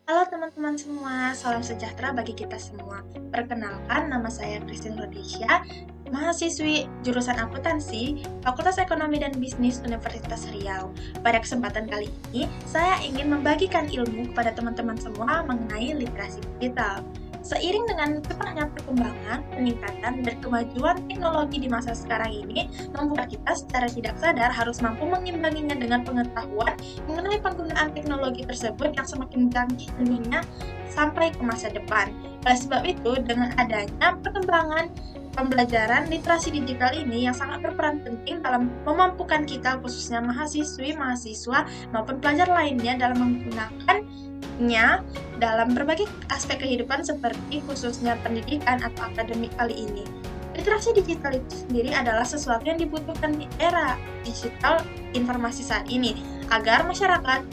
Halo teman-teman semua, salam sejahtera bagi kita semua. Perkenalkan, nama saya Christine Rhodesya, mahasiswi jurusan akuntansi, Fakultas Ekonomi dan Bisnis Universitas Riau. Pada kesempatan kali ini, saya ingin membagikan ilmu kepada teman-teman semua mengenai literasi digital. Seiring dengan cepatnya perkembangan, peningkatan, dan kemajuan teknologi di masa sekarang ini, membuat kita secara tidak sadar harus mampu mengimbanginya dengan pengetahuan mengenai penggunaan teknologi tersebut yang semakin canggih tentunya sampai ke masa depan. Oleh sebab itu, dengan adanya perkembangan pembelajaran literasi digital ini yang sangat berperan penting dalam memampukan kita, khususnya mahasiswi, mahasiswa, maupun pelajar lainnya dalam menggunakannya dalam berbagai aspek kehidupan seperti khususnya pendidikan atau akademik kali ini. Literasi digital itu sendiri adalah sesuatu yang dibutuhkan di era digital informasi saat ini, agar masyarakat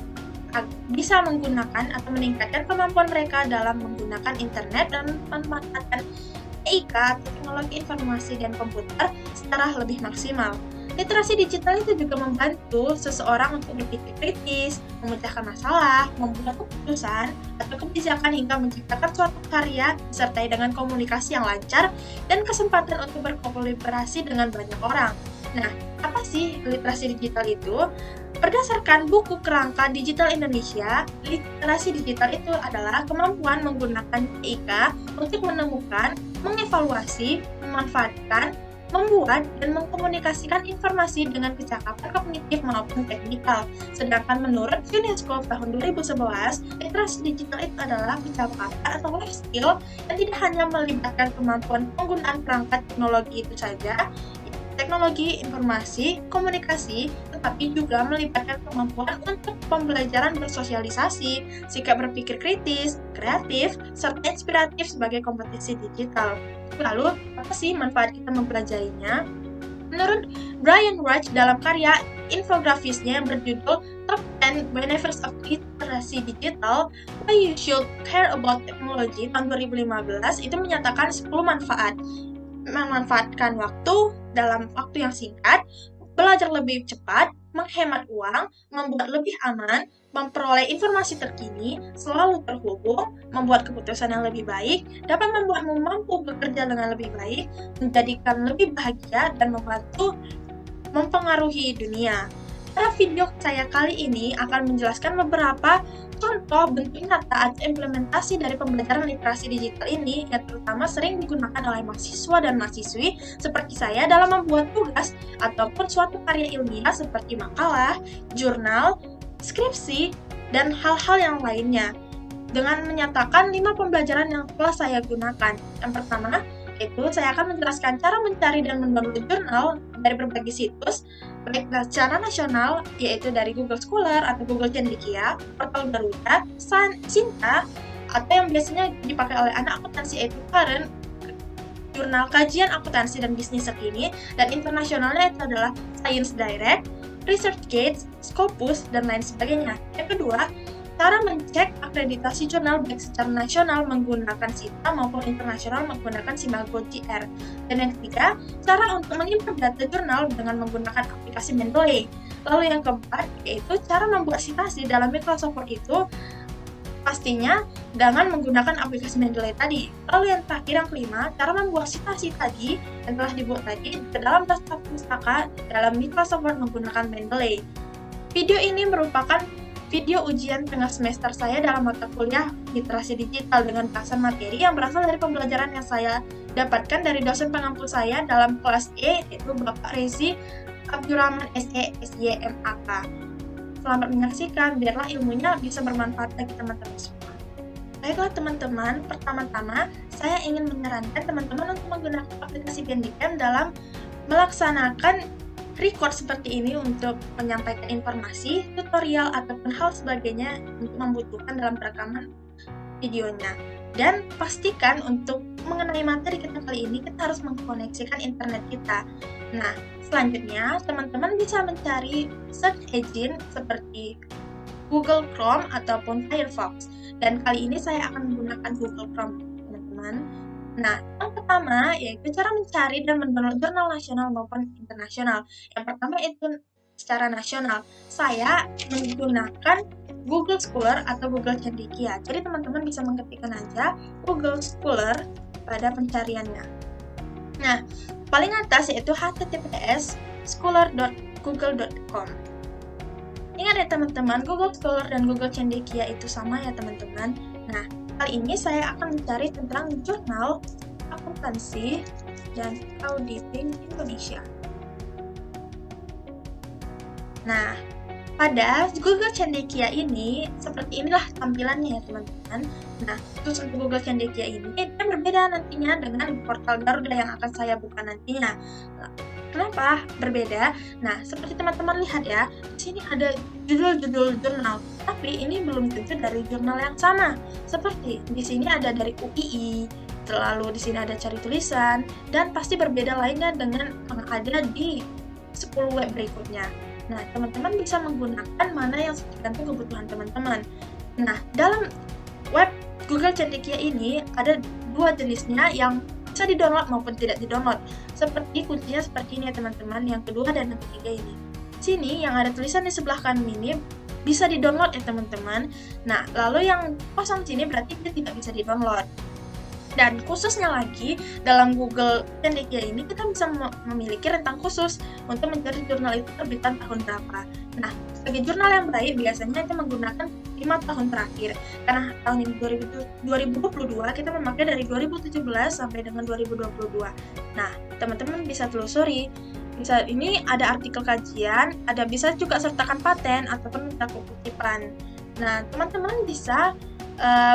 bisa menggunakan atau meningkatkan kemampuan mereka dalam menggunakan internet dan memanfaatkan TIK atau teknologi informasi dan komputer secara lebih maksimal. Literasi digital itu juga membantu seseorang untuk berpikir kritis, memecahkan masalah, membuat keputusan atau kebijakan hingga menciptakan suatu karya disertai dengan komunikasi yang lancar dan kesempatan untuk berkolaborasi dengan banyak orang. Nah, apa sih literasi digital itu? Berdasarkan buku Kerangka Digital Indonesia, literasi digital itu adalah kemampuan menggunakan TIK untuk menemukan, mengevaluasi, memanfaatkan, membuat, dan mengkomunikasikan informasi dengan kecakapan kognitif maupun teknikal. Sedangkan menurut UNESCO tahun 2011, literasi digital itu adalah kecakapan atau life skill yang tidak hanya melibatkan kemampuan penggunaan perangkat teknologi itu saja, teknologi informasi, komunikasi, tetapi juga melibatkan kemampuan untuk pembelajaran bersosialisasi, sikap berpikir kritis, kreatif, serta inspiratif sebagai kompetensi digital. Lalu, apa sih manfaat kita mempelajarinya? Menurut Brian Reich dalam karya infografisnya yang berjudul Top 10 Benefits of Literacy Digital, Why You Should Care About Technology tahun 2015, itu menyatakan 10 manfaat. Memanfaatkan waktu dalam waktu yang singkat, belajar lebih cepat, menghemat uang, membuat lebih aman, memperoleh informasi terkini, selalu terhubung, membuat keputusan yang lebih baik, dapat membuatmu mampu bekerja dengan lebih baik, menjadikan lebih bahagia, dan membantu mempengaruhi dunia. Pada video saya kali ini akan menjelaskan beberapa contoh bentuk nyata atau implementasi dari pembelajaran literasi digital ini yang terutama sering digunakan oleh mahasiswa dan mahasiswi seperti saya dalam membuat tugas ataupun suatu karya ilmiah seperti makalah, jurnal, skripsi, dan hal-hal yang lainnya. Dengan menyatakan 5 pembelajaran yang telah saya gunakan. Yang pertama, itu saya akan menjelaskan cara mencari dan mendownload jurnal dari berbagai situs, baik secara nasional, yaitu dari Google Scholar atau Google Cendekia, Portal Garuda, Sinta, atau yang biasanya dipakai oleh anak akuntansi yaitu Current, jurnal kajian akuntansi dan bisnis terkini, dan internasionalnya itu adalah Science Direct, ResearchGate, Scopus, dan lain sebagainya. Yang kedua, cara mencek akreditasi jurnal baik secara nasional menggunakan SITA maupun internasional menggunakan Simago GR. Dan yang ketiga, cara untuk mengimport data jurnal dengan menggunakan aplikasi Mendeley. Lalu yang keempat, yaitu cara membuat citasi dalam Microsoft Word itu pastinya dengan menggunakan aplikasi Mendeley tadi. Lalu yang terakhir, yang kelima, cara membuat citasi tadi yang telah dibuat tadi ke dalam daftar pustaka dalam Microsoft Word menggunakan Mendeley. Video ini merupakan video ujian tengah semester saya dalam mata kuliah literasi digital dengan bahasan materi yang berasal dari pembelajaran yang saya dapatkan dari dosen pengampu saya dalam kelas E, yaitu Bapak Rezi Abdurrahman SE SYMAK. Selamat menyaksikan, biarlah ilmunya bisa bermanfaat bagi teman-teman semua. Baiklah teman-teman, pertama-tama saya ingin menyarankan teman-teman untuk menggunakan aplikasi Bandicam dalam melaksanakan record seperti ini untuk menyampaikan informasi, tutorial, ataupun hal sebagainya untuk membutuhkan dalam rekaman videonya. Dan pastikan untuk mengenai materi kita kali ini, kita harus mengkoneksikan internet kita. Nah, selanjutnya teman-teman bisa mencari search engine seperti Google Chrome ataupun Firefox. Dan kali ini saya akan menggunakan Google Chrome, teman-teman. Nah, yang pertama yaitu cara mencari dan mendownload jurnal nasional maupun internasional. Yang pertama itu secara nasional. Saya menggunakan Google Scholar atau Google Cendekia. Jadi teman-teman bisa mengetikkan aja Google Scholar pada pencariannya. Nah, paling atas yaitu https://scholar.google.com. Ingat ya teman-teman, Google Scholar dan Google Cendekia itu sama ya teman-teman. Nah, kali ini saya akan mencari tentang jurnal akuntansi dan auditing Indonesia. Nah, pada Google Cendekia ini, seperti inilah tampilannya ya teman-teman. Nah, terus untuk Google Cendekia ini, dia berbeda nantinya dengan portal Garuda yang akan saya buka nantinya. Kenapa berbeda? Nah, seperti teman-teman lihat ya, di sini ada judul-judul jurnal, tapi ini belum tentu dari jurnal yang sama. Seperti di sini ada dari UII, lalu di sini ada cari tulisan, dan pasti berbeda lainnya dengan yang ada di 10 web berikutnya. Nah, teman-teman bisa menggunakan mana yang tergantung kebutuhan teman-teman. Nah, dalam web Google Cendekia ini ada dua jenisnya yang bisa di-download maupun tidak di-download. Seperti kuncinya seperti ini ya teman-teman, yang kedua dan yang ketiga ini. Sini yang ada tulisan di sebelah kanan ini bisa di-download ya teman-teman. Nah, lalu yang kosong sini berarti dia tidak bisa di-download. Dan khususnya lagi, dalam Google Cendekia ini kita bisa memiliki rentang khusus untuk mencari jurnal itu terbitan tahun berapa. Nah, sebagai jurnal yang baik biasanya itu menggunakan 5 tahun terakhir. Karena tahun ini 2022, kita memakai dari 2017 sampai dengan 2022. Nah, teman-teman bisa telusuri. Bisa ini ada artikel kajian, ada bisa juga sertakan paten ataupun minta kutipan. Nah, teman-teman bisa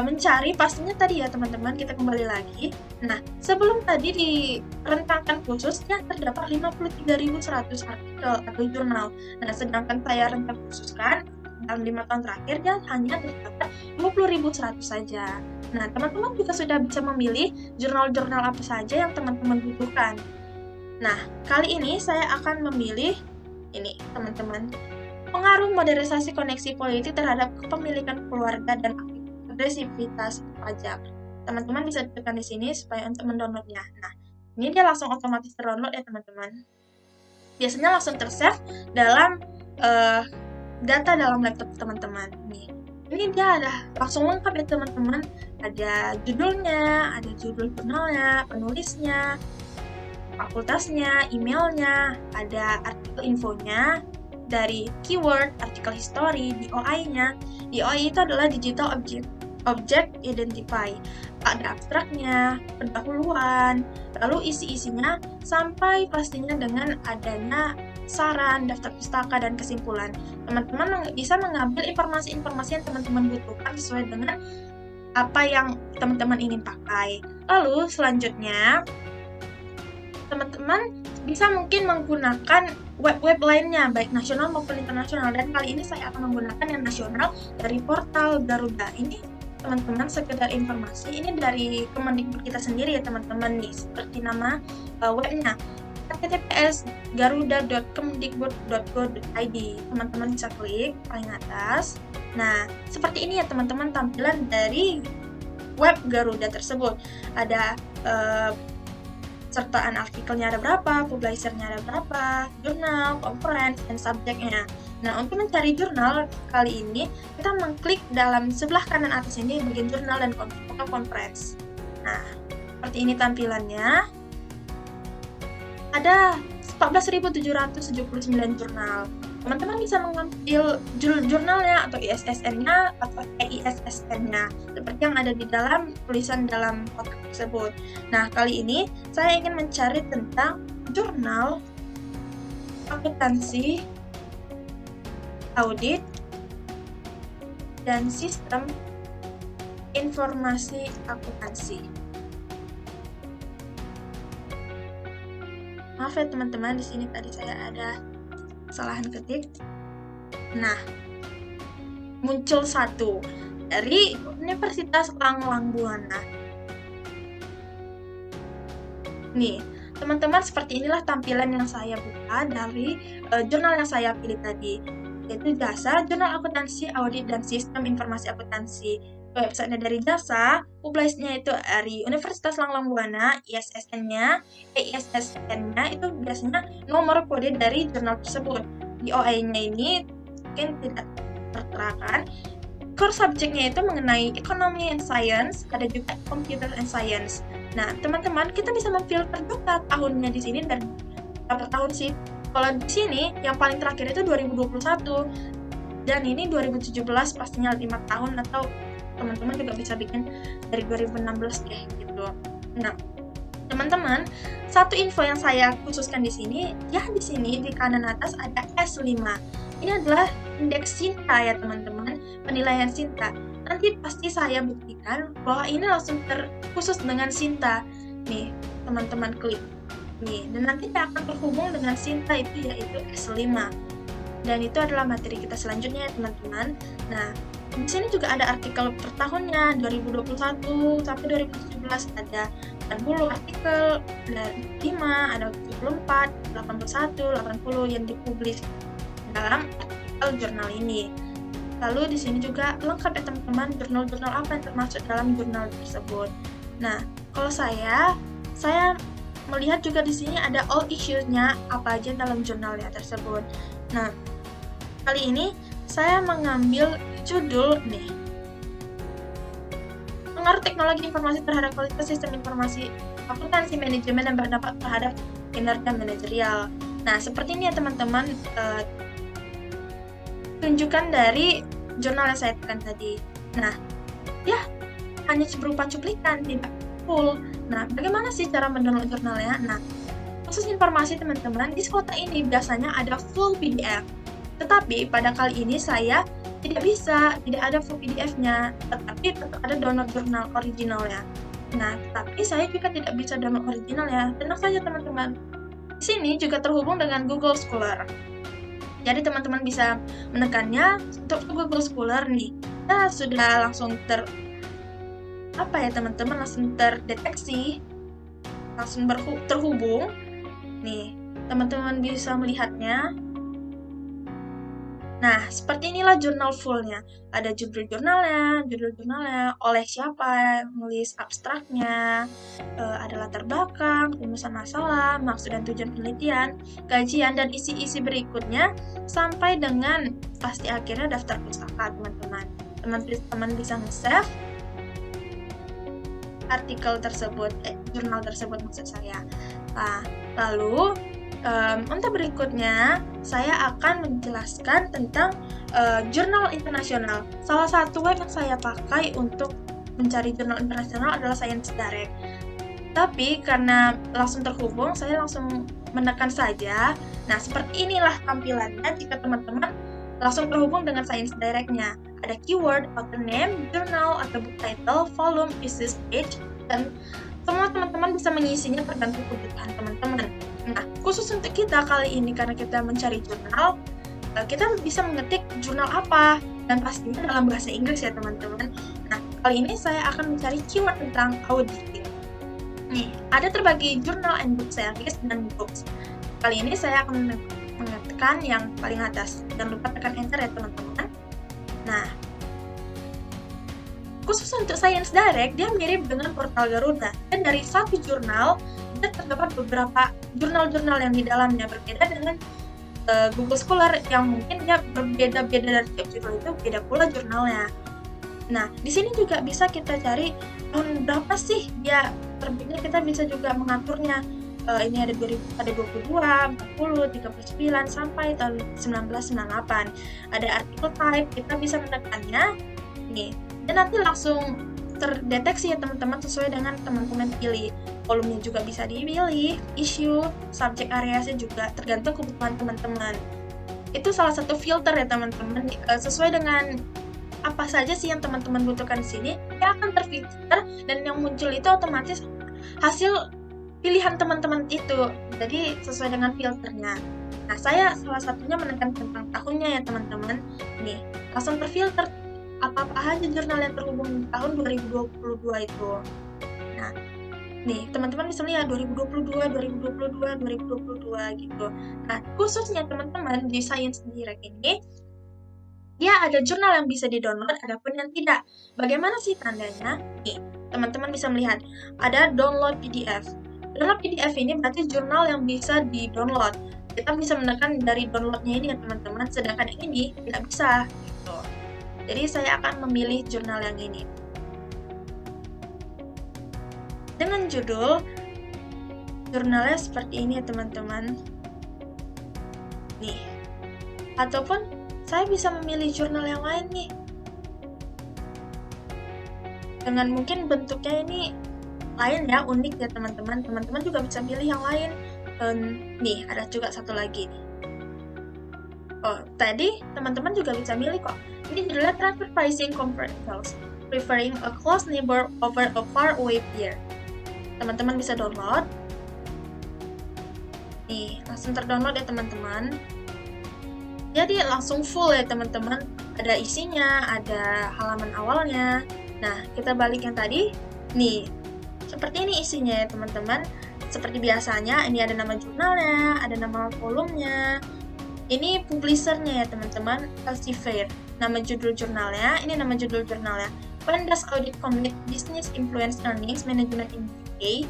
mencari pastinya tadi ya teman-teman, kita kembali lagi. Nah, sebelum tadi direntangkan khususnya terdapat 53.100 artikel atau jurnal. Nah, sedangkan saya rentang khususkan dalam 5 tahun terakhir dia hanya terdapat 20.100 saja. Nah, teman-teman juga sudah bisa memilih jurnal-jurnal apa saja yang teman-teman butuhkan. Nah, kali ini saya akan memilih ini teman-teman, pengaruh modernisasi koneksi politik terhadap kepemilikan keluarga dan agresivitas pajak. Teman-teman bisa tekan di sini supaya untuk mendownloadnya. Nah, ini dia langsung otomatis terdownload ya teman-teman. Biasanya langsung tersave dalam data dalam laptop teman-teman. Nih, ini dia ada langsung lengkap ya teman-teman. Ada judulnya, ada judul jurnalnya, penulisnya, fakultasnya, emailnya, ada artikel infonya, dari keyword, artikel history, DOI-nya. DOI itu adalah Digital Object Identify. Ada abstraknya, pendahuluan, lalu isi-isinya, sampai pastinya dengan adanya saran, daftar pustaka, dan kesimpulan. Teman-teman bisa mengambil informasi-informasi yang teman-teman butuhkan sesuai dengan apa yang teman-teman ingin pakai. Lalu selanjutnya, teman-teman bisa mungkin menggunakan web-web lainnya, baik nasional maupun internasional. Dan kali ini saya akan menggunakan yang nasional dari portal Garuda. Ini teman-teman sekedar informasi, ini dari Kemendikbud kita sendiri ya teman-teman nih, seperti nama webnya https://garuda.kemendikbud.go.id. Teman-teman bisa klik paling atas. Nah, seperti ini ya teman-teman tampilan dari web Garuda tersebut. Ada sertaan artikelnya ada berapa, publishernya ada berapa, jurnal, conference, dan subjeknya. Nah, untuk mencari jurnal kali ini, kita mengklik dalam sebelah kanan atas ini bagian jurnal dan conference. Nah, seperti ini tampilannya. Ada 14.779 jurnal. Teman-teman bisa mengambil jurnalnya atau ISSN-nya atau EISSN-nya seperti yang ada di dalam tulisan dalam kotak tersebut. Nah, kali ini saya ingin mencari tentang jurnal akuntansi, audit, dan sistem informasi akuntansi. Maaf ya teman-teman, di sini tadi saya ada kesalahan ketik. Nah, muncul satu dari Universitas Langlang Buana. Nih, teman-teman, seperti inilah tampilan yang saya buka dari jurnal yang saya pilih tadi, yaitu Jasa, Jurnal Akuntansi, Audit, dan Sistem Informasi Akuntansi. Websitenya dari Jasa, publisnya itu dari Universitas Langlang Buana, ISSN-nya, EISSN-nya itu biasanya nomor kode dari jurnal tersebut. DOI-nya ini mungkin tidak terterakan, core subjeknya itu mengenai economy and science, ada juga computer and science. Nah, teman-teman, kita bisa memfilter juga tahunnya di sini dan berapa tahun sih. Kalau di sini yang paling terakhir itu 2021 dan ini 2017 pastinya 5 tahun, atau teman-teman juga bisa bikin dari 2016 deh gitu. Nah, teman-teman, satu info yang saya khususkan di sini, ya di sini di kanan atas ada S5. Ini adalah indeks Sinta ya teman-teman, penilaian Sinta. Nanti pasti saya buktikan bahwa ini langsung terkhusus dengan Sinta. Nih, teman-teman klik. Nih, dan nanti akan terhubung dengan Sinta itu yaitu S5. Dan itu adalah materi kita selanjutnya ya teman-teman. Nah, di sini juga ada artikel per tahunnya, 2021 sampai 2017 ada 80 artikel, ada 5, ada 74, 81, 80 yang dipublish dalam artikel jurnal ini. Lalu di sini juga lengkap ya teman-teman, jurnal-jurnal apa yang termasuk dalam jurnal tersebut. Nah, kalau saya melihat juga di sini ada all issues-nya apa aja dalam jurnalnya tersebut. Nah, kali ini saya mengambil judul nih, pengaruh teknologi informasi terhadap kualitas sistem informasi akuntansi manajemen dan berdampak terhadap kinerja manajerial. Nah, seperti ini ya teman-teman, tunjukkan dari jurnal yang saya tekan tadi. Nah, ya hanya berupa cuplikan, tidak full. Nah, bagaimana sih cara mendownload jurnalnya? Nah, khusus informasi teman-teman, di Skota ini biasanya ada full PDF. Tetapi pada kali ini saya tidak ada full PDF-nya, tetapi tetap ada download jurnal originalnya. Nah, tapi saya juga tidak bisa download originalnya. Tenang saja teman-teman. Di sini juga terhubung dengan Google Scholar. Jadi teman-teman bisa menekannya untuk Google Scholar nih. Nah, sudah langsung langsung terdeteksi, langsung terhubung. Nih, teman-teman bisa melihatnya. Nah, seperti inilah jurnal fullnya. Ada judul jurnalnya, oleh siapa, nulis abstraknya, ada latar belakang, rumusan masalah, maksud dan tujuan penelitian, kajian, dan isi-isi berikutnya, sampai dengan pasti akhirnya daftar pustaka, teman-teman. Teman-teman bisa nge-save artikel tersebut, jurnal tersebut maksud saya. Nah, lalu untuk berikutnya, saya akan menjelaskan tentang jurnal internasional. Salah satu web yang saya pakai untuk mencari jurnal internasional adalah Science Direct. Tapi karena langsung terhubung, saya langsung menekan saja. Nah, seperti inilah tampilannya jika teman-teman langsung terhubung dengan Science Direct-nya. Ada keyword, author name, journal, atau book title, volume, thesis page, dan semua teman-teman bisa mengisinya tergantung kebutuhan teman-teman. Nah, khusus untuk kita kali ini karena kita mencari jurnal, kita bisa mengetik jurnal apa, dan pastinya dalam bahasa Inggris ya teman-teman. Nah, kali ini saya akan mencari keyword tentang auditing. Nih, ada terbagi jurnal and book series dan books. Kali ini saya akan menekan yang paling atas. Jangan lupa tekan enter ya teman-teman. Nah, khusus untuk Science Direct, dia mirip dengan portal Garuda. Dan dari satu jurnal, dan terdapat beberapa jurnal-jurnal yang di dalamnya, berbeda dengan Google Scholar yang mungkin dia berbeda-beda dari tiap jurnal itu, beda pula jurnalnya. Nah, di sini juga bisa kita cari tahun berapa sih dia terbitnya, kita bisa juga mengaturnya. Ini ada 22, 40, 39 sampai tahun 1998. Ada artikel type, kita bisa menekannya nih, dan nanti langsung terdeteksi ya teman-teman sesuai dengan teman-teman pilih. Volumenya juga bisa dipilih, issue, subject areasnya juga tergantung kebutuhan teman-teman. Itu salah satu filter ya teman-teman, sesuai dengan apa saja sih yang teman-teman butuhkan di sini, dia akan terfilter dan yang muncul itu otomatis hasil pilihan teman-teman itu. Jadi sesuai dengan filternya. Nah, saya salah satunya menekan tentang tahunnya ya teman-teman. Nih, langsung terfilter apa-apa aja jurnal yang terhubung tahun 2022 itu. Nah, nih teman-teman bisa lihat 2022 gitu. Nah, khususnya teman-teman di Science Direct ini, dia ada jurnal yang bisa di-download, ada pun yang tidak. Bagaimana sih tandanya? Nih, teman-teman bisa melihat ada download PDF. Download PDF ini berarti jurnal yang bisa di-download. Kita bisa menekan dari downloadnya ini ya teman-teman, sedangkan yang ini tidak bisa gitu. Jadi saya akan memilih jurnal yang ini. Dengan judul, jurnalnya seperti ini ya teman-teman. Nih. Ataupun saya bisa memilih jurnal yang lain nih. Dengan mungkin bentuknya ini lain ya, unik ya teman-teman. Teman-teman juga bisa pilih yang lain. Nih, ada juga satu lagi. Oh, tadi teman-teman juga bisa milih kok. Ini judulnya Transfer Pricing Comparables, Preferring a Close Neighbor over a Far Away Peer. Teman-teman bisa download. Nih, langsung terdownload ya teman-teman. Jadi langsung full ya teman-teman. Ada isinya, ada halaman awalnya. Nah, kita balik yang tadi. Nih, seperti ini isinya ya teman-teman. Seperti biasanya, ini ada nama jurnalnya, ada nama volumenya. Ini publishernya ya teman-teman, Elsevier. Nama judul jurnalnya, ini nama judul jurnalnya. When does audit commit business influence earnings management in UK?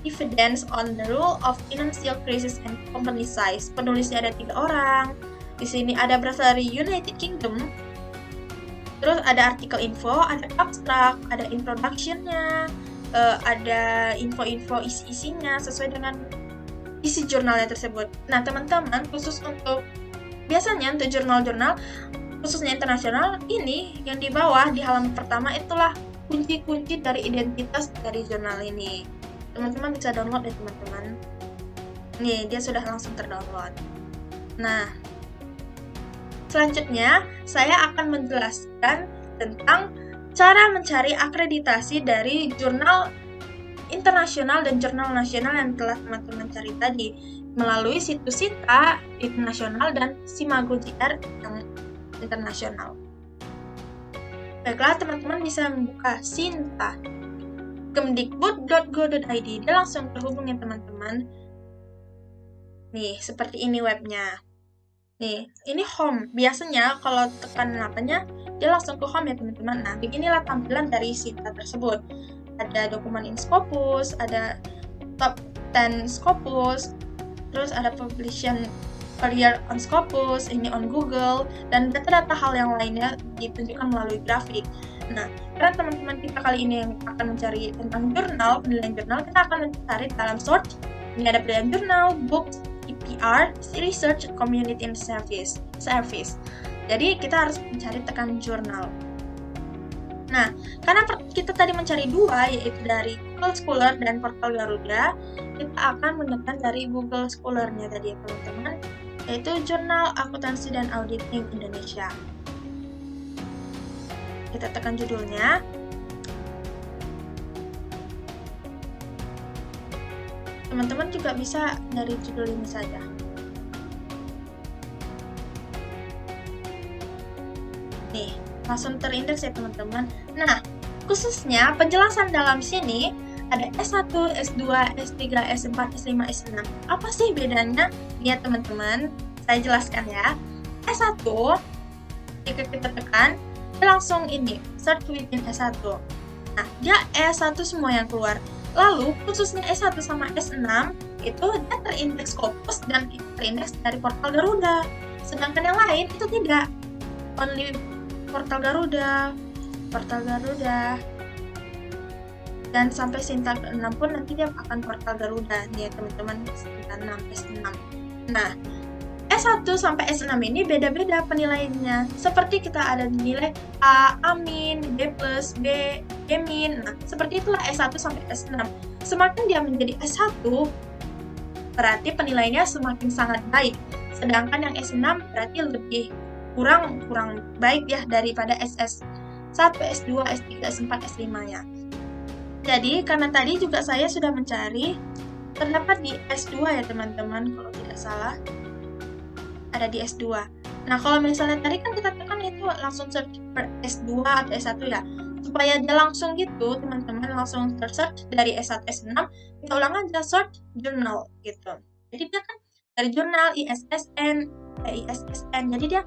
Evidence on the role of financial crisis and company size. Penulisnya ada 3 orang. Di sini ada berasal dari United Kingdom. Terus ada artikel info, ada abstrak, ada introduction-nya, ada info-info isi-isinya sesuai dengan isi jurnalnya tersebut. Nah, teman-teman, khusus untuk biasanya untuk jurnal-jurnal khususnya internasional, ini yang di bawah di halaman pertama itulah kunci-kunci dari identitas dari jurnal ini. Teman-teman bisa download ya teman-teman. Nih, dia sudah langsung terdownload. Nah, selanjutnya saya akan menjelaskan tentang cara mencari akreditasi dari jurnal internasional dan jurnal nasional yang telah teman-teman cari tadi melalui situs SITA internasional dan Simago JR yang internasional. Baiklah, teman-teman bisa membuka SITA kemdikbud.go.id. Dia langsung terhubung ya teman-teman. Nih, seperti ini webnya. Nih, ini home. Biasanya kalau tekan apanya, dia langsung ke home ya teman-teman. Nah, beginilah tampilan dari SITA tersebut. Ada dokumen in Scopus, ada top 10 Scopus, terus ada publication career on Scopus, ini on Google, dan data-data hal yang lainnya ditunjukkan melalui grafik. Nah, karena teman-teman kita kali ini yang akan mencari tentang jurnal, penilaian jurnal, kita akan mencari dalam search. Ini ada penilaian jurnal, books, EPR, research, community and service. Jadi kita harus mencari tekan jurnal. Nah, karena kita tadi mencari 2, yaitu dari Google Scholar dan Portal Garuda, kita akan menekan dari Google Scholar-nya tadi ya teman-teman, yaitu Jurnal Akuntansi dan Auditing Indonesia. Kita tekan judulnya. Teman-teman juga bisa dari judul ini saja. Nih, langsung terindeks ya teman-teman. Nah, khususnya penjelasan dalam sini ada S1, S2, S3, S4, S5, S6. Apa sih bedanya? Lihat teman-teman, saya jelaskan ya. S1, jika kita tekan, dia langsung ini, search within S1. Nah, dia S1 semua yang keluar. Lalu, khususnya S1 sama S6, itu dia terindeks Scopus dan terindeks dari Portal Garuda. Sedangkan yang lain itu tidak. Only Portal Garuda, dan sampai SITA ke-6 pun nanti dia akan Portal Garuda nih ya teman-teman, SITA 6, S6. Nah, S1 sampai S6 ini beda-beda penilaiannya. Seperti kita ada nilai A, A-, B+, B, B-. Nah, seperti itulah S1 sampai S6. Semakin dia menjadi S1, berarti penilaiannya semakin sangat baik. Sedangkan yang S6 berarti lebih kurang baik ya daripada SS1, S2, S3, S4, S5-nya. Jadi, karena tadi juga saya sudah mencari, terdapat di S2 ya teman-teman, kalau tidak salah. Ada di S2. Nah, kalau misalnya tadi kan kita tekan itu langsung search per S2 atau S1 ya. Supaya dia langsung gitu, teman-teman langsung search dari S1, S6, kita ulang aja search jurnal gitu. Jadi dia kan dari jurnal ISSN, jadi dia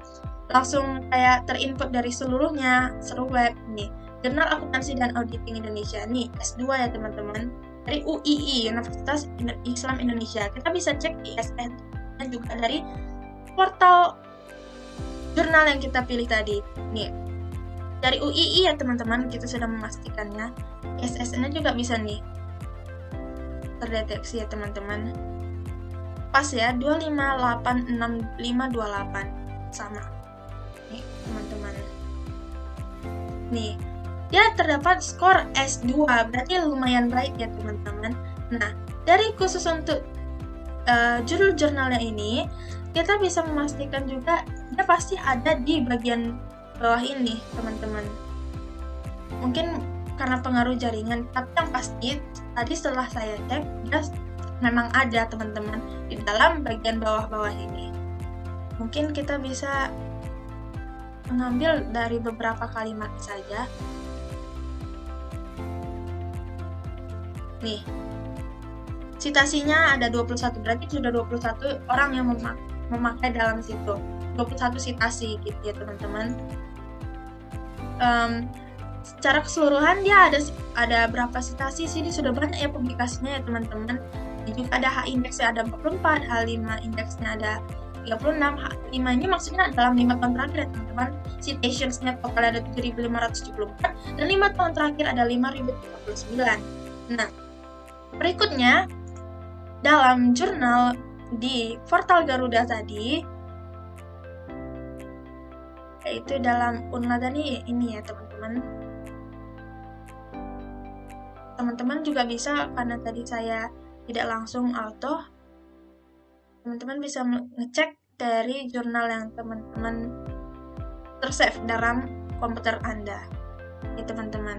langsung kayak terinput dari seluruhnya, seluruh web nih. Jurnal Akuntansi dan Auditing Indonesia nih, S2 ya teman-teman. Dari UII, Universitas Islam Indonesia. Kita bisa cek ISSN dan juga dari portal jurnal yang kita pilih tadi. Nih, dari UII ya teman-teman, kita sudah memastikannya. SSN-nya juga bisa nih terdeteksi ya teman-teman. Pas ya, 2586528 sama. Nih teman-teman. Nih, dia terdapat skor S2, berarti lumayan baik ya teman-teman. Nah, dari khusus untuk judul jurnalnya ini, kita bisa memastikan juga dia pasti ada di bagian bawah ini teman-teman. Mungkin karena pengaruh jaringan, tapi yang pasti tadi setelah saya cek dia memang ada teman-teman di dalam bagian bawah-bawah ini. Mungkin kita bisa mengambil dari beberapa kalimat saja. Nih, citasinya ada 21, berarti sudah 21 orang yang memakai dalam situ. 21 citasi gitu ya teman-teman. Secara keseluruhan dia ada berapa citasi sih? Ini sudah banyak ya publikasinya ya teman-teman. Juga ada H indeksnya ada 44, H5 indeksnya ada 36. H5 ini maksudnya dalam 5 tahun terakhir ya teman-teman. Citationsnya total ada 7.574 dan 5 tahun terakhir ada 5.039. Nah, berikutnya dalam jurnal di portal Garuda tadi, yaitu dalam Unla tadi ini ya teman-teman. Teman-teman juga bisa, karena tadi saya tidak langsung auto, teman-teman bisa ngecek dari jurnal yang teman-teman tersave dalam komputer Anda. Ini teman-teman.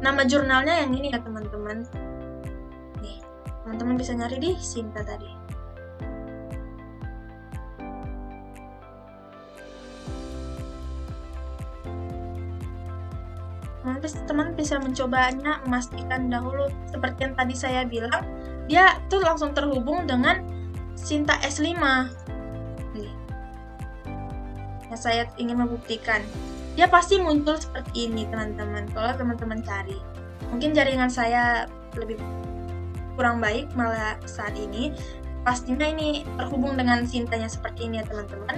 Nama jurnalnya yang ini ya teman-teman. Nih, teman-teman bisa nyari di Sinta tadi. Teman bisa mencobanya, memastikan dahulu seperti yang tadi saya bilang, dia tuh langsung terhubung dengan Sinta S5. Nih. Yang saya ingin membuktikan. Dia pasti muncul seperti ini teman-teman, kalau teman-teman cari. Mungkin jaringan saya lebih kurang baik malah saat ini. Pastinya ini terhubung dengan Sintanya seperti ini ya teman-teman.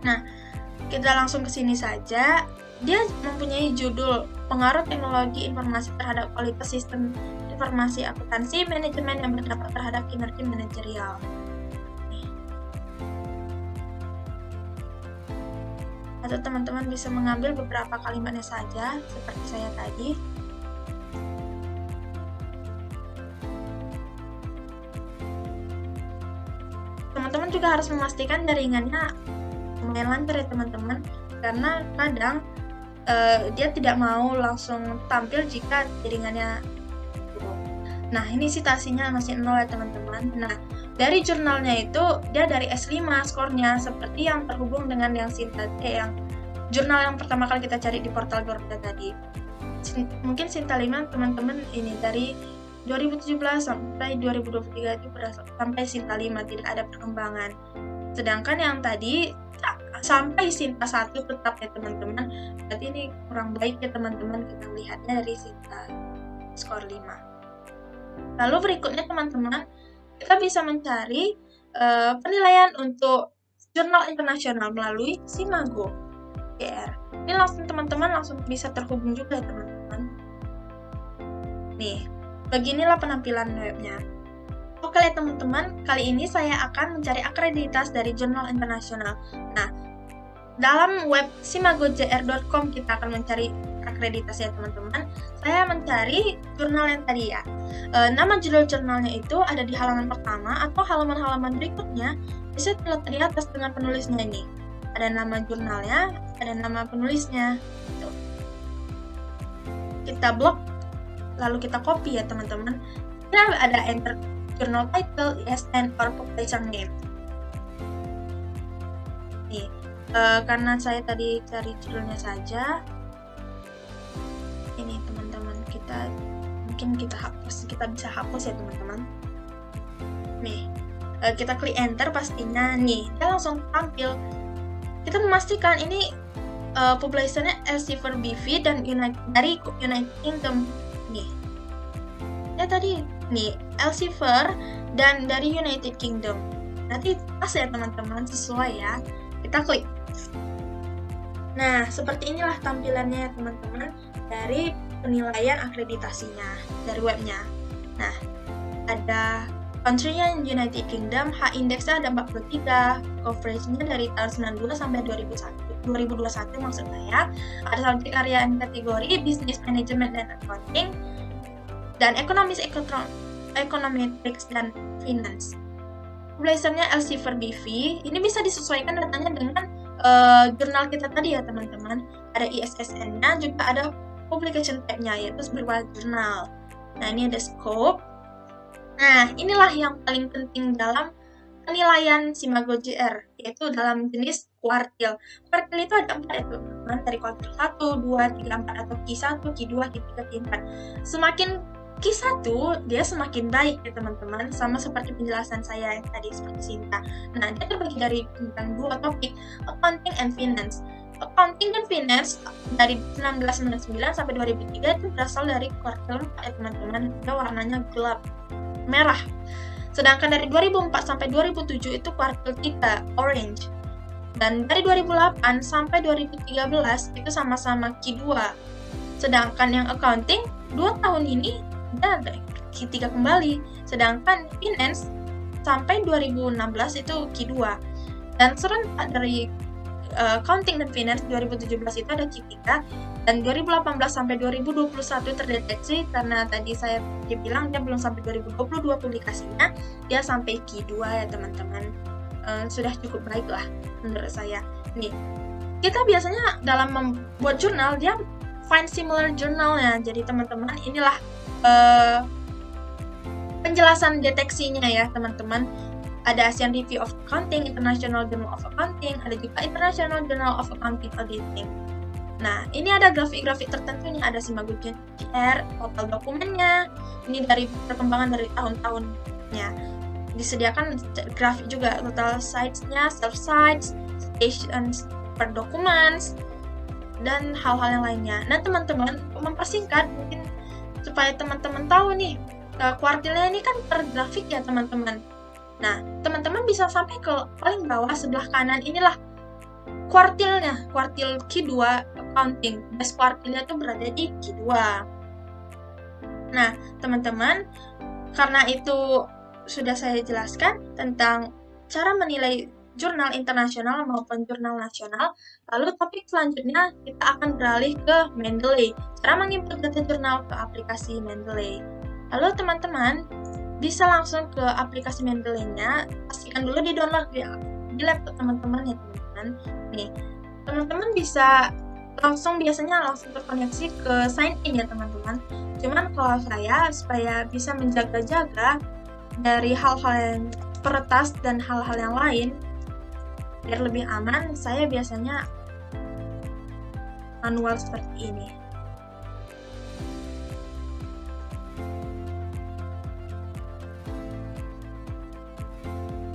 Nah, kita langsung ke sini saja. Dia mempunyai judul Pengaruh Teknologi Informasi Terhadap Kualitas Sistem Informasi Akuntansi Manajemen yang Berdampak Terhadap Kinerja Manajerial. Atau teman-teman bisa mengambil beberapa kalimatnya saja, seperti saya tadi. Teman-teman juga harus memastikan jaringannya lumayan lancar ya teman-teman, karena kadang dia tidak mau langsung tampil jika jaringannya buruk. Nah, ini citasinya masih 0 ya teman-teman. Nah, dari jurnalnya itu dia dari S5 skornya, seperti yang terhubung dengan yang Sinta yang jurnal yang pertama kali kita cari di portal Garuda tadi. Mungkin Sinta 5 teman-teman ini dari 2017 sampai 2023 itu sampai Sinta 5 tidak ada perkembangan. Sedangkan yang tadi sampai Sinta 1 tetap ya teman-teman. Berarti ini kurang baik ya teman-teman, kita melihatnya dari Sinta skor 5. Lalu berikutnya teman-teman, kita bisa mencari penilaian untuk jurnal internasional melalui Simago GR. Ini langsung teman-teman langsung bisa terhubung juga ya teman-teman. Nih, beginilah penampilan webnya. Oke ya teman-teman, kali ini saya akan mencari akreditas dari jurnal internasional. Nah, dalam web simagojr.com kita akan mencari akreditas ya teman-teman. Saya mencari jurnal yang tadi ya. Nama judul jurnalnya itu ada di halaman pertama atau halaman-halaman berikutnya bisa terlihat di atas dengan penulisnya ini. Ada nama jurnalnya, ada nama penulisnya. Tuh. Kita blok, lalu kita copy ya teman-teman. Kita ada enter journal title, ISN, or publication name. Nih, karena saya tadi cari judulnya saja, ini teman-teman mungkin kita bisa hapus ya teman-teman. Nih, kita klik enter pastinya nih, dia langsung tampil. Kita memastikan ini publishernya Elsevier BV dan dari United Kingdom nih. Ya tadi nih Elsevier dan dari United Kingdom. Nanti pas ya teman-teman, sesuai ya. Kita klik. Nah, seperti inilah tampilannya teman-teman dari penilaian akreditasinya dari webnya. Nah, ada country-nya United Kingdom, H-index-nya ada 43, coverage-nya dari tahun 92 sampai 2021 maksud saya. Ada subjek area dan kategori Business Management dan Accounting, dan Econometrics dan Finance. Publisher-nya Elsevier BV, ini bisa disesuaikan datanya dengan jurnal kita tadi ya teman-teman. Ada ISSN-nya, juga ada publication type-nya, yaitu berupa jurnal. Nah, ini ada scope. Nah, inilah yang paling penting dalam penilaian Simago JR, yaitu dalam jenis kuartil. Kuartil itu ada 4 ya teman-teman, dari kuartil 1, 2, 3, 4, atau Q1, Q2, Q3, Q4. Semakin Q1 dia semakin baik ya teman-teman, sama seperti penjelasan saya yang tadi seperti Sinta. Nah, dia terbagi dari tentang 2 topik, Accounting and Finance. Accounting dan Finance dari 1999 sampai 2003 itu berasal dari kuartil 4 ya teman-teman, dia warnanya gelap merah. Sedangkan dari 2004 sampai 2007 itu kuartil 3 orange. Dan dari 2008 sampai 2013 itu sama-sama Q2. Sedangkan yang accounting 2 tahun ini ada Q3 kembali. Sedangkan finance sampai 2016 itu Q2. Dan serentak dari accounting dan finance 2017 itu ada Q3, dan 2018 sampai 2021 terdeteksi karena tadi saya bilang dia belum sampai 2022 publikasinya, dia sampai Q2 ya teman-teman. Sudah cukup baik lah menurut saya. Nih, kita biasanya dalam membuat jurnal dia find similar journal ya. Jadi teman-teman inilah penjelasan deteksinya ya teman-teman. Ada Asian Review of Accounting, International Journal of Accounting, ada juga International Journal of Accounting Auditing. Nah, ini ada grafik-grafik tertentunya, ada Simago JR, total dokumennya, ini dari perkembangan dari tahun-tahunnya. Disediakan grafik juga, total sites-nya, self-sites, stations per documents, dan hal-hal yang lainnya. Nah, teman-teman, mempersingkat, mungkin supaya teman-teman tahu nih, kuartilnya ini kan per grafik ya teman-teman. Nah, teman-teman bisa sampai ke paling bawah sebelah kanan, inilah kuartilnya, kuartil Q2 accounting. Best kuartilnya itu berada di Q2. Nah, teman-teman, karena itu sudah saya jelaskan tentang cara menilai jurnal internasional maupun jurnal nasional. Lalu topik selanjutnya kita akan beralih ke Mendeley, cara menginput data jurnal ke aplikasi Mendeley. Lalu teman-teman bisa langsung ke aplikasi Mendeley-nya, pastikan dulu di download di laptop teman-teman ya teman-teman. Nih, teman-teman bisa biasanya langsung terkoneksi ke sign in ya teman-teman. Cuman kalau saya supaya bisa menjaga-jaga dari hal-hal yang peretas dan hal-hal yang lain biar lebih aman, saya biasanya manual seperti ini.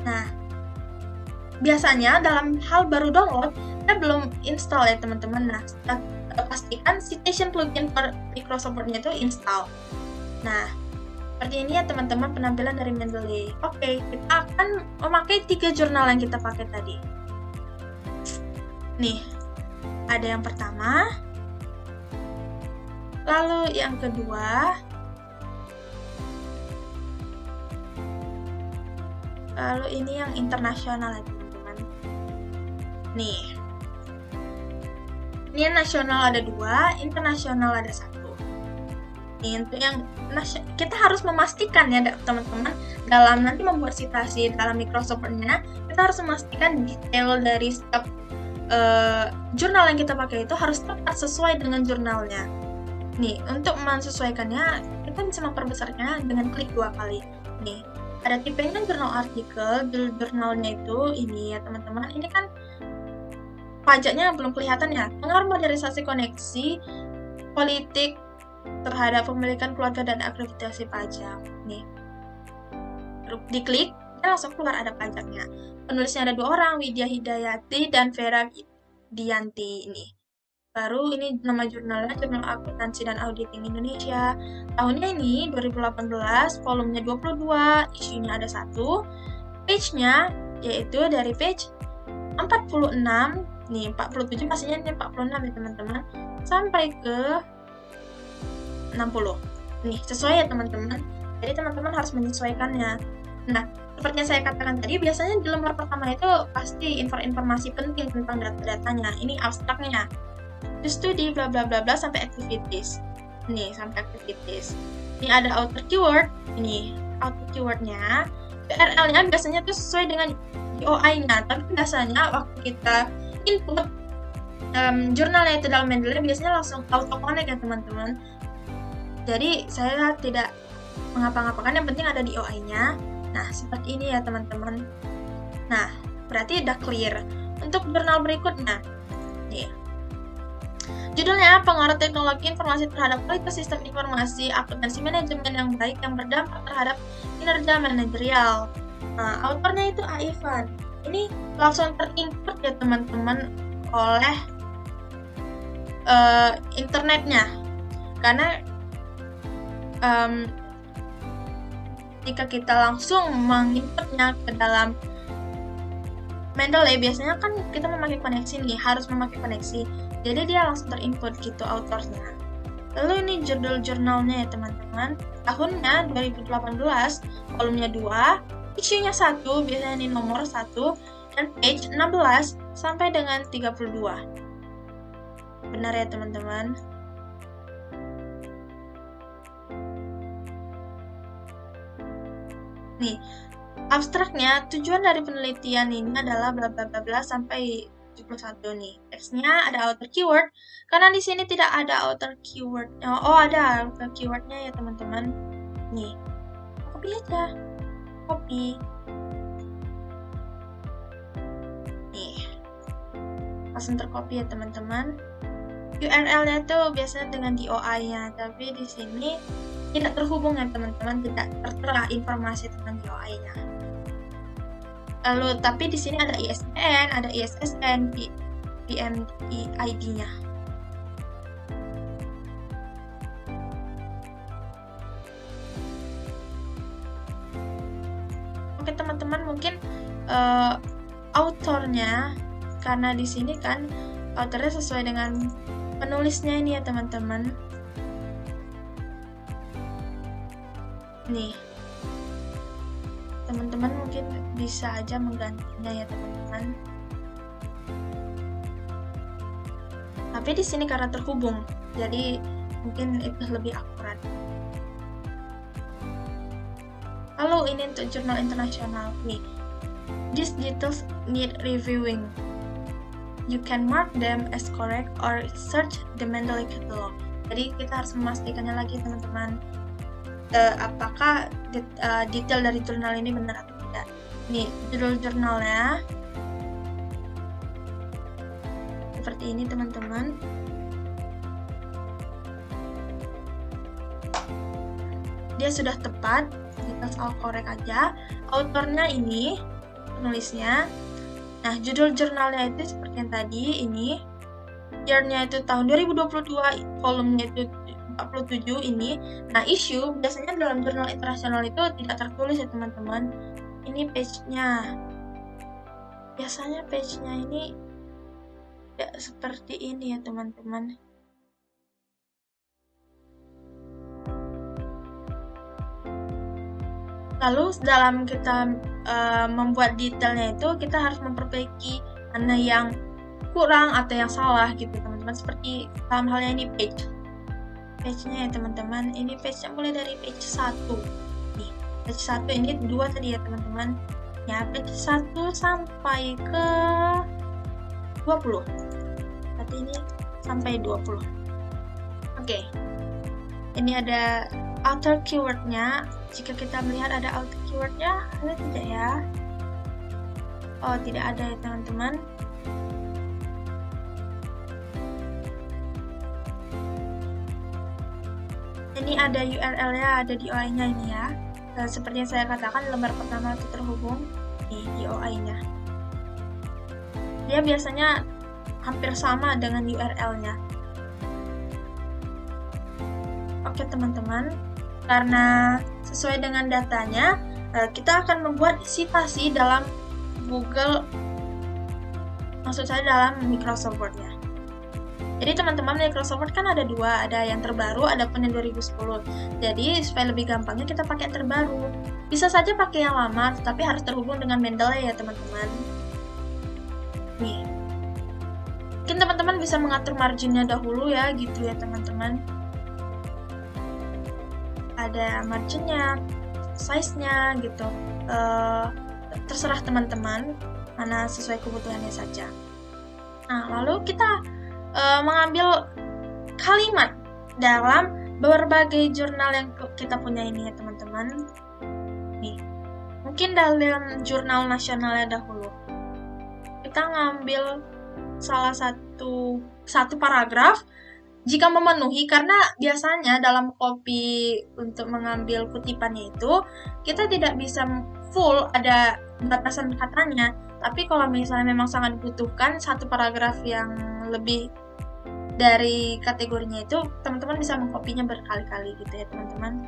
Nah, biasanya dalam hal baru download, kita belum install ya teman-teman. Nah, pastikan citation plugin per Microsoft Word-nya itu install. Nah, seperti ini ya teman-teman penampilan dari Mendeley. Oke, kita akan memakai 3 jurnal yang kita pakai tadi. Nih, ada yang pertama, lalu yang kedua, lalu ini yang internasional ya teman-teman. Nih, ini yang nasional ada 2, internasional ada 1. Nih, untuk yang kita harus memastikan ya teman-teman, dalam nanti membuat citasi dalam Microsoft Word-nya, kita harus memastikan detail dari setiap jurnal yang kita pakai itu harus tepat sesuai dengan jurnalnya. Nih, untuk mensesuaikannya, kita bisa memperbesarnya dengan klik 2 kali. Nih, ada tipenya jurnal artikel, jurnalnya itu ini ya teman-teman. Ini kan pajaknya belum kelihatan ya. Pengaruh modernisasi koneksi politik terhadap pemilikan keluarga dan akreditasi pajak. Nih, diklik, dan langsung keluar ada pajaknya. Penulisnya ada 2 orang, Widya Hidayati dan Vera Dianti ini. Baru ini nama jurnalnya, Jurnal Akuntansi dan Auditing Indonesia. Tahunnya ini 2018, volumenya 22, isunya ada 1. Page-nya yaitu dari page 46, nih 47 pastinya ini 46 ya teman-teman, sampai ke 60. Nih, sesuai ya teman-teman. Jadi teman-teman harus menyesuaikannya. Nah, seperti yang saya katakan tadi, biasanya di lembar pertama itu pasti informasi penting tentang data-datanya. Ini abstraknya. To study bla bla bla bla sampai activities. Nih, sampai activities. Ini ada outer keyword. Ini outer keywordnya. URL-nya biasanya tuh sesuai dengan DOI-nya. Tapi biasanya waktu kita input jurnalnya itu dalam Mendeley biasanya langsung auto-connect ya teman-teman. Jadi saya tidak mengapa-ngapakan, yang penting ada DOI-nya. Nah, seperti ini ya teman-teman. Nah, berarti udah clear. Untuk jurnal berikutnya, nih. Judulnya, pengaruh teknologi informasi terhadap kualitas sistem informasi, akuntansi manajemen yang baik yang berdampak terhadap kinerja manajerial. Nah, autornya itu A. Ivan. Ini langsung terinput ya teman-teman oleh internetnya. Karena jika kita langsung menginputnya ke dalam Mendeley, biasanya kan kita memakai koneksi nih, harus memakai koneksi. Jadi dia langsung terinput gitu autornya. Lalu ini judul jurnalnya ya teman-teman. Tahunnya 2018, volumenya 2, isunya 1, biasanya ini nomor 1, dan page 16 sampai dengan 32. Benar ya teman-teman? Nih, abstraknya, tujuan dari penelitian ini adalah bla bla bla bla sampai 71 nih. Teksnya ada outer keyword, karena di sini tidak ada outer keyword. Oh, ada outer keywordnya ya teman-teman. Nih, copy aja. Copy. Nih, langsung tercopy ya teman-teman. URL-nya tuh biasanya dengan DOI-nya, tapi di sini tidak terhubung ya teman-teman, tidak tertera informasi tentang DOI-nya. Lalu tapi di sini ada ISBN, ada ISSN, PMI-ID-nya. Oke teman-teman, mungkin autornya, karena di sini kan autornya sesuai dengan penulisnya ini ya teman-teman. Nih, teman-teman mungkin bisa aja menggantinya ya teman-teman. Tapi di sini karena terhubung, jadi mungkin itu lebih akurat. Lalu ini untuk jurnal internasional nih. These details need reviewing. You can mark them as correct or search the Mendeley catalog. Jadi kita harus memastikannya lagi teman-teman. Apakah detail dari jurnal ini benar atau tidak. Nih, judul jurnalnya seperti ini teman-teman. Dia sudah tepat, kita all correct aja. Autornya ini, penulisnya. Nah, judul jurnalnya itu seperti yang tadi, ini. Year-nya itu tahun 2022, volumenya itu 47 ini. Nah, issue biasanya dalam jurnal internasional itu tidak tertulis ya teman-teman. Ini page-nya. Biasanya page-nya ini tidak seperti ini ya teman-teman. Lalu dalam kita membuat detailnya itu kita harus memperbaiki mana yang kurang atau yang salah gitu teman-teman. Seperti dalam halnya ini page-nya ya teman-teman. Ini page-nya mulai dari page 1 nih, page 1 ini 2 tadi ya teman-teman ya, page 1 sampai ke 20, berarti ini sampai 20. Oke. Ini ada outer keyword-nya. Jika kita melihat ada outer keyword-nya, ada tidak ya? Oh, tidak ada ya teman-teman. Ini ada URL-nya, ada DOI-nya ini ya. Seperti yang saya katakan, lembar pertama itu terhubung di DOI-nya. Dia biasanya hampir sama dengan URL-nya. Oke teman-teman, karena sesuai dengan datanya, kita akan membuat citasi dalam Google maksud saya dalam Microsoft Word-nya. Jadi teman-teman, Microsoft Word kan ada dua, ada yang terbaru, ada pun yang 2010. Jadi supaya lebih gampangnya kita pakai yang terbaru. Bisa saja pakai yang lama, tetapi harus terhubung dengan Mendeley ya teman-teman. Nih, mungkin teman-teman bisa mengatur marginnya dahulu ya, gitu ya teman-teman. Ada marginnya, size-nya gitu. Terserah teman-teman, mana sesuai kebutuhannya saja. Nah, lalu kita mengambil kalimat dalam berbagai jurnal yang kita punya ini ya teman-teman. Nih, mungkin dalam jurnal nasionalnya dahulu. Kita ngambil salah satu paragraf jika memenuhi, karena biasanya dalam copy untuk mengambil kutipannya itu kita tidak bisa full ada batasan katanya, tapi kalau misalnya memang sangat dibutuhkan satu paragraf yang lebih dari kategorinya itu, teman-teman bisa mengkopinya berkali-kali gitu ya teman-teman.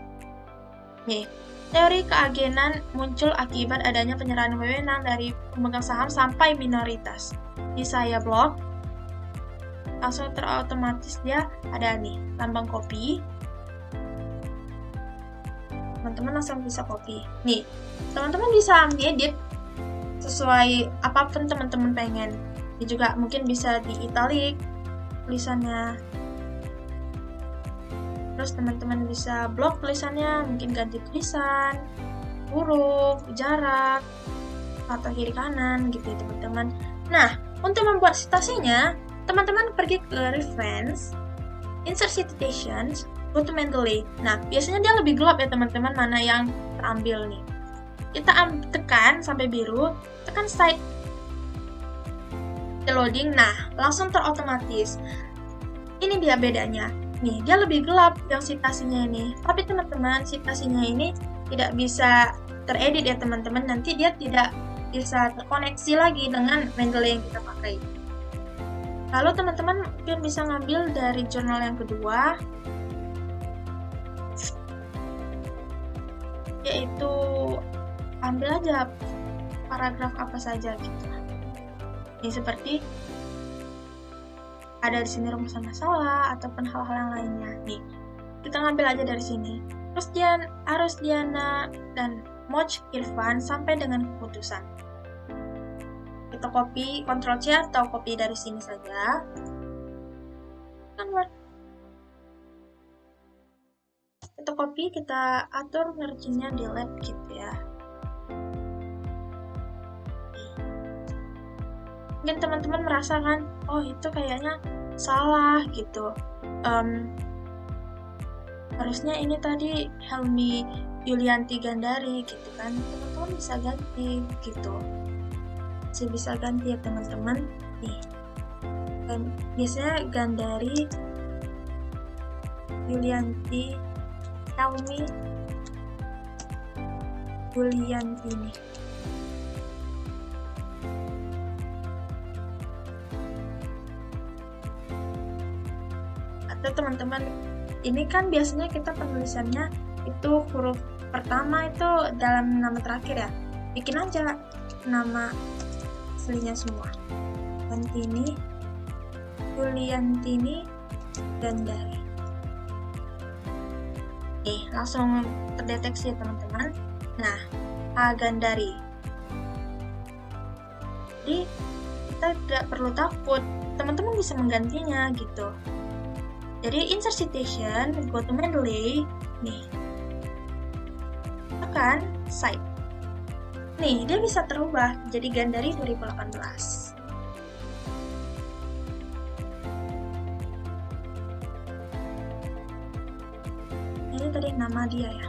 Nih, teori keagenan muncul akibat adanya penyerahan wewenang dari pemegang saham sampai minoritas. Di saya blog, langsung terotomatis dia ada nih, lambang kopi. Teman-teman langsung bisa copy. Nih, teman-teman bisa ngedit sesuai apapun teman-teman pengen. Ini juga mungkin bisa di italic tulisannya. Terus teman-teman bisa blok tulisannya, mungkin ganti tulisan, huruf, jarak, atau kiri kanan gitu ya teman-teman. Nah, untuk membuat citasinya, teman-teman pergi ke reference, insert citations, go to Mendeley. Nah, biasanya dia lebih gelap ya teman-teman, mana yang terambil nih. Kita tekan sampai biru, tekan site loading, nah langsung terotomatis. Ini dia bedanya. Nih, dia lebih gelap yang citasinya ini. Tapi teman-teman, citasinya ini tidak bisa teredit ya teman-teman. Nanti dia tidak bisa terkoneksi lagi dengan Mendeley yang kita pakai. Lalu teman-teman mungkin bisa ngambil dari jurnal yang kedua, yaitu ambil aja paragraf apa saja gitu. Ini seperti ada di sini rumusan masalah ataupun hal-hal yang lainnya. Nih, kita ngambil aja dari sini. Terus Arus Diana dan Moch Irfan sampai dengan keputusan. Kita copy, Ctrl C atau copy dari sini saja. Convert. Kita copy, kita atur marginnya delete gitu ya. Mungkin teman-teman merasakan, oh itu kayaknya salah gitu. Harusnya ini tadi Helmi Yulianti Gandari gitu kan. Teman-teman bisa ganti gitu. Bisa ganti ya teman-teman. Nih, dan biasanya Gandari Yulianti Helmi Yulianti nih. Atau teman-teman, ini kan biasanya kita penulisannya itu huruf pertama itu dalam nama terakhir ya. Bikin aja nama aslinya semua. Yuliantini, Yuliantini Gandari. Nih, langsung terdeteksi ya teman-teman. Nah, Gandari. Jadi kita tidak perlu takut, teman-teman bisa menggantinya gitu. Jadi insert citation, go to Mendeley, nih, tekan site. Nih, dia bisa terubah jadi Gandari 2018. Ini tadi nama dia ya.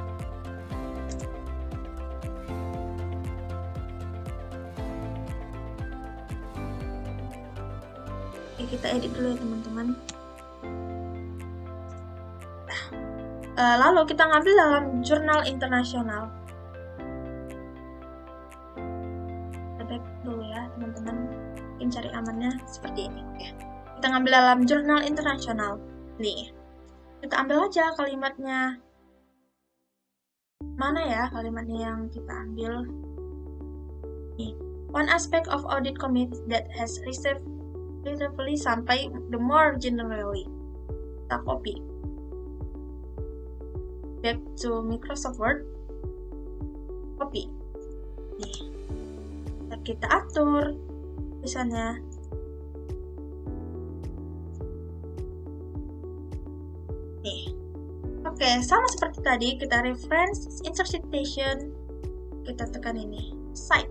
Oke, kita edit dulu ya teman-teman. Lalu kita ngambil dalam jurnal internasional. Kita back dulu ya teman-teman. Mungkin cari amannya seperti ini. Oke. Kita ngambil dalam jurnal internasional. Nih, kita ambil aja kalimatnya. Mana ya kalimatnya yang kita ambil? Nih, One aspect of audit committee that has received relatively sampai the more generally. Kita copy. Back to Microsoft Word. Copy. Nih. Kita atur tulisannya. Nih. Oke, sama seperti tadi, kita reference, insert citation, kita tekan ini, cite.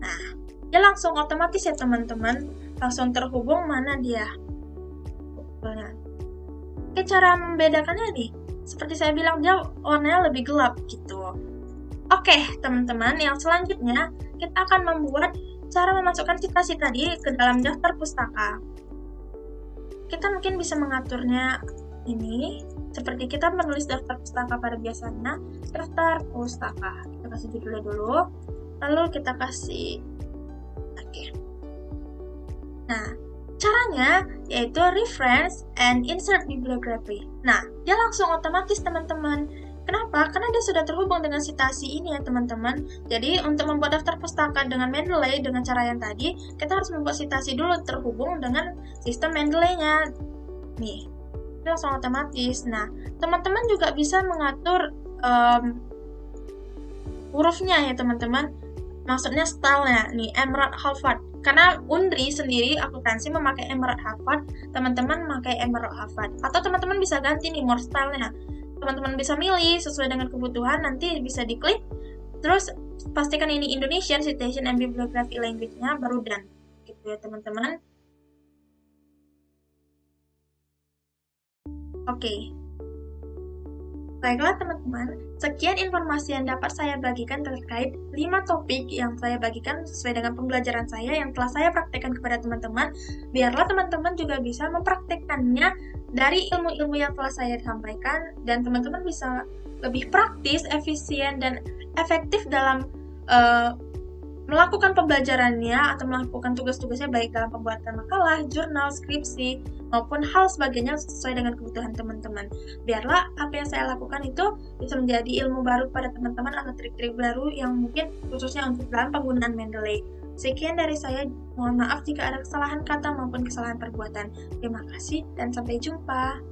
Nah, dia langsung otomatis ya teman-teman, langsung terhubung mana dia. Oke, cara membedakannya nih, seperti saya bilang dia warnanya lebih gelap gitu. Oke, teman-teman, yang selanjutnya kita akan membuat cara memasukkan citasi tadi ke dalam daftar pustaka. Kita mungkin bisa mengaturnya ini, seperti kita menulis daftar pustaka pada biasanya, daftar pustaka. Kita kasih judulnya dulu, lalu kita kasih oke. Nah, caranya yaitu reference and insert bibliography. Nah, dia langsung otomatis teman-teman. Kenapa? Karena dia sudah terhubung dengan citasi ini ya teman-teman. Jadi untuk membuat daftar pustaka dengan Mendeley dengan cara yang tadi, kita harus membuat citasi dulu terhubung dengan sistem Mendeley-nya. Nih, ini langsung otomatis. Nah, teman-teman juga bisa mengatur hurufnya ya teman-teman. Maksudnya stylenya, nih Emerald Harvard. Karena Undri sendiri akuntansi memakai Emerald Harvard, teman-teman memakai Emerald Harvard. Atau teman-teman bisa ganti nih more stylenya. Teman-teman bisa milih sesuai dengan kebutuhan, nanti bisa diklik. Terus pastikan ini Indonesian Citation and Bibliography Language-nya baru done. Gitu ya teman-teman. Oke. Baiklah teman-teman, sekian informasi yang dapat saya bagikan terkait 5 topik yang saya bagikan sesuai dengan pembelajaran saya yang telah saya praktekkan kepada teman-teman. Biarlah teman-teman juga bisa mempraktekkannya dari ilmu-ilmu yang telah saya sampaikan dan teman-teman bisa lebih praktis, efisien, dan efektif dalam melakukan pembelajarannya atau melakukan tugas-tugasnya baik dalam pembuatan makalah, jurnal, skripsi, maupun hal sebagainya sesuai dengan kebutuhan teman-teman. Biarlah apa yang saya lakukan itu bisa menjadi ilmu baru pada teman-teman atau trik-trik baru yang mungkin khususnya untuk dalam penggunaan Mendeley. Sekian dari saya, mohon maaf jika ada kesalahan kata maupun kesalahan perbuatan. Terima kasih dan sampai jumpa.